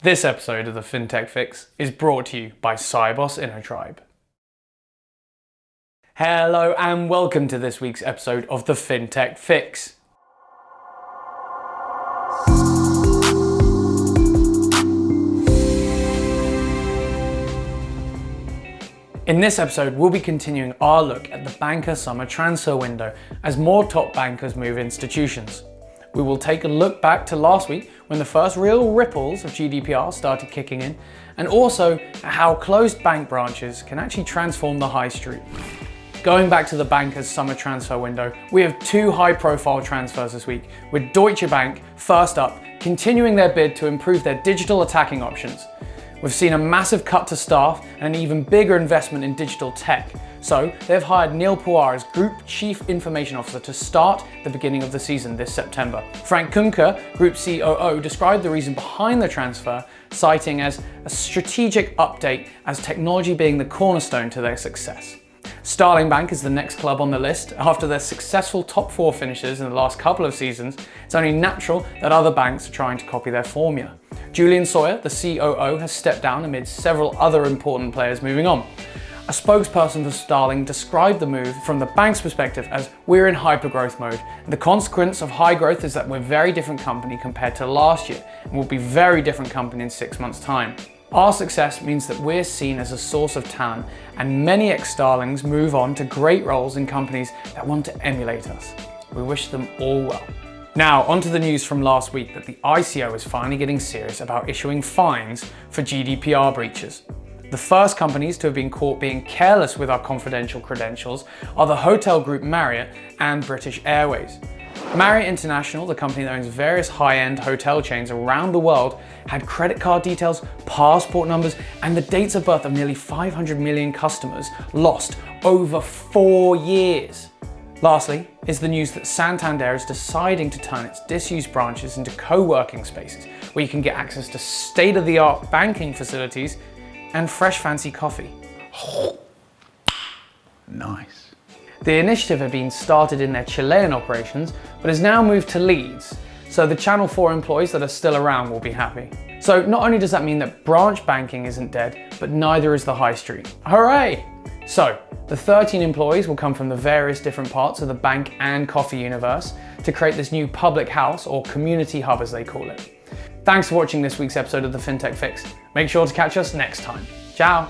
This episode of the Fintech Fix is brought to you by Cyboss InnoTribe. Hello and welcome to this week's episode of the Fintech Fix. In this episode, we'll be continuing our look at the banker summer transfer window as more top bankers move institutions. We will take a look back to last week when the first real ripples of GDPR started kicking in, and also at how closed bank branches can actually transform the high street. Going back to the bankers' summer transfer window, we have two high-profile transfers this week, with Deutsche Bank first up, continuing their bid to improve their digital attacking options. We've seen a massive cut to staff and an even bigger investment in digital tech. So they've hired Neil Pawar as Group Chief Information Officer to start the beginning of the season this September. Frank Kuhnke, Group COO, described the reason behind the transfer, citing as a strategic update as technology being the cornerstone to their success. Starling Bank is the next club on the list. After their successful top four finishes in the last couple of seasons, it's only natural that other banks are trying to copy their formula. Julian Sawyer, the COO, has stepped down amid several other important players moving on. A spokesperson for Starling described the move from the bank's perspective as "we're in hyper-growth mode. The consequence of high growth is that we're a very different company compared to last year, and we'll be a very different company in 6 months' time. Our success means that we're seen as a source of talent, and many ex-Starlings move on to great roles in companies that want to emulate us. We wish them all well." Now, onto the news from last week that the ICO is finally getting serious about issuing fines for GDPR breaches. The first companies to have been caught being careless with our confidential credentials are the hotel group Marriott and British Airways. Marriott International, the company that owns various high-end hotel chains around the world, had credit card details, passport numbers, and the dates of birth of nearly 500 million customers lost over 4 years. Lastly, is the news that Santander is deciding to turn its disused branches into co-working spaces where you can get access to state-of-the-art banking facilities and fresh fancy coffee. Nice. The initiative had been started in their Chilean operations, but has now moved to Leeds, so the Channel 4 employees that are still around will be happy. So not only does that mean that branch banking isn't dead, but neither is the high street. Hooray! So, the 13 employees will come from the various different parts of the bank and coffee universe to create this new public house, or community hub as they call it. Thanks for watching this week's episode of the Fintech Fix. Make sure to catch us next time. Ciao!